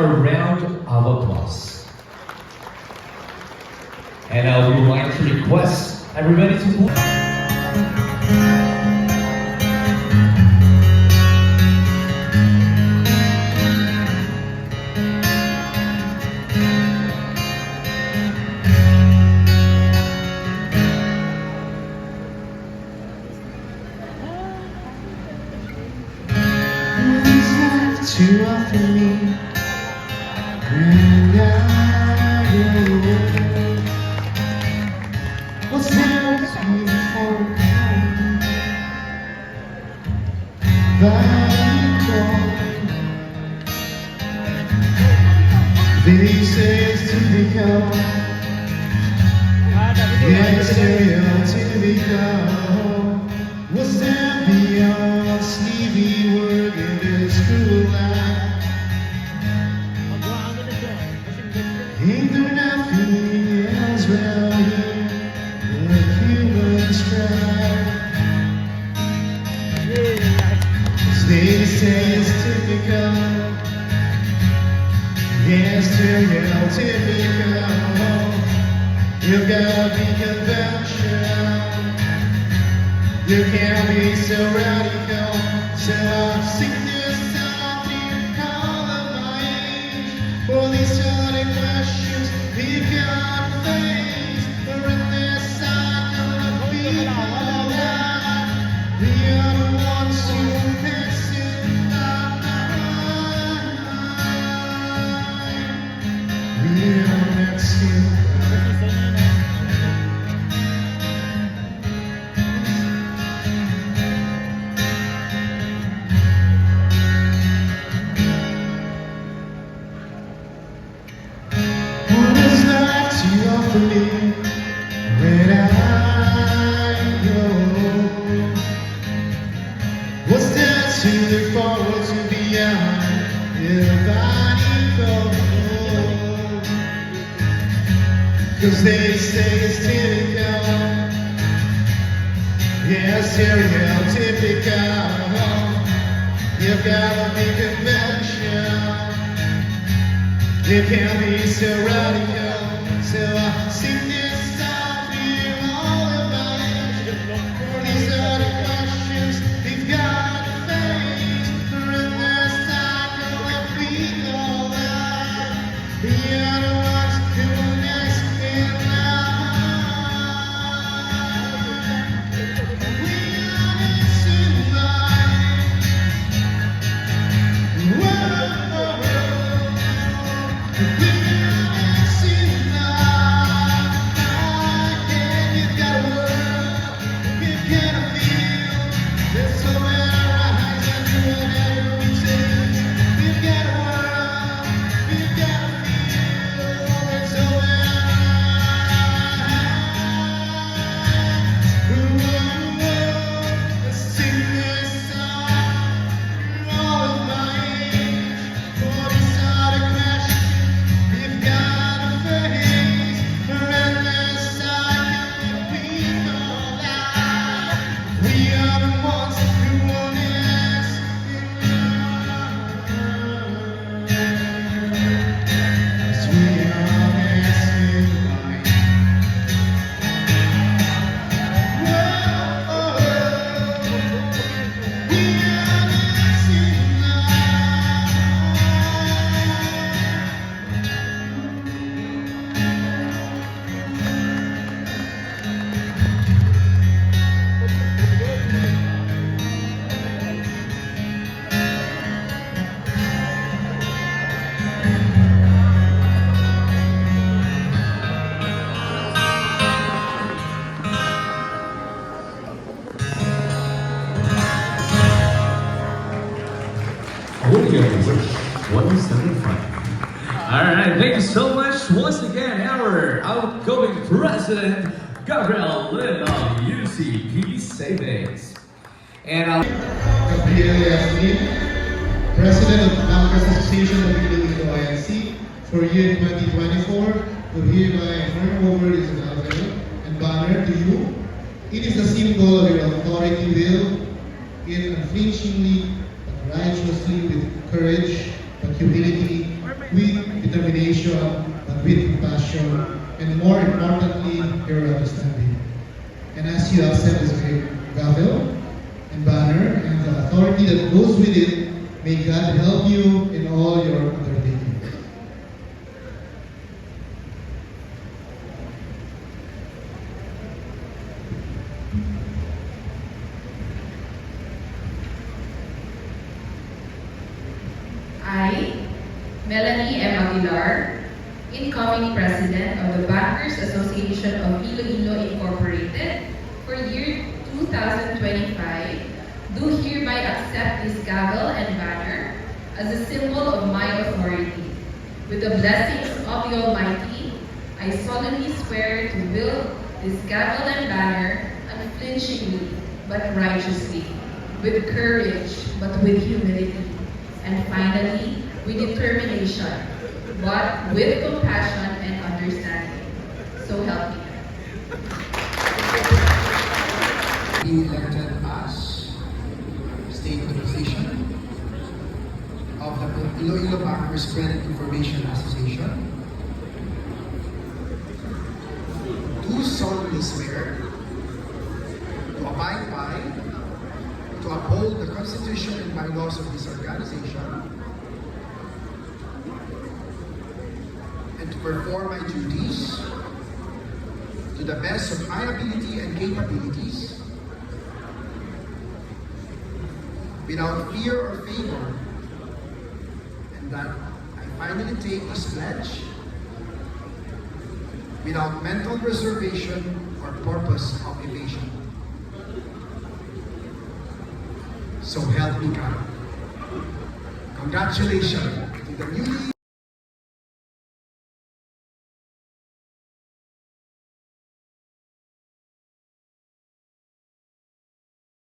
a round of applause. And I would like to request everybody to move. To offer me when I go away. What's there to me for they say it's to become, yes, they are to become. What's there beyond sleepy work in this cruel life? Ain't there nothing else around here but human strife? They say it's typical, yes, stereotypical. You gotta be conventional, you can't be so radical. So I've seen this something call of my age. For these sort of questions we've got to face. We're in this cycle of people alive. The other ones who pass it by. We are not still. For me, when I go, what's there to look forward to beyond if I go? 'Cause they say it's typical, yeah, stereotypical. You've gotta be conventional, you can't be so radical. So I sing this song here all about it. For these other questions we've got to face. We're in this cycle of people alive. The other ones who are next in line. We are next in line. Whoa, we are next in line. Alright, thank you so much once again, our outgoing president, Gabriel Lin of IBCIAA. And President of the Bankers Association of IBCIAA for year 2024, will hereby hand over this medal and banner to you. It is a symbol of your authority will, in unflinchingly but righteously with courage but humility, we authority that goes with it. May God help you in all your undertakings. I, Melanie M. Aguilar, incoming President of the Bankers Association of Iloilo Incorporated for year 2025, do hereby accept this gavel and banner as a symbol of my authority. With the blessings of the Almighty, I solemnly swear to wield this gavel and banner unflinchingly but righteously, with courage but with humility, and finally with determination, but with compassion and understanding. So help me God. Be elected as state position of the Iloilo Bankers Credit Information Association. Do solemnly swear to abide by, to uphold the Constitution and bylaws of this organization, and to perform my duties to the best of my ability and capabilities, without fear or favor, and that I finally take this pledge without mental reservation or purpose of evasion. So help me God. Congratulations to the newly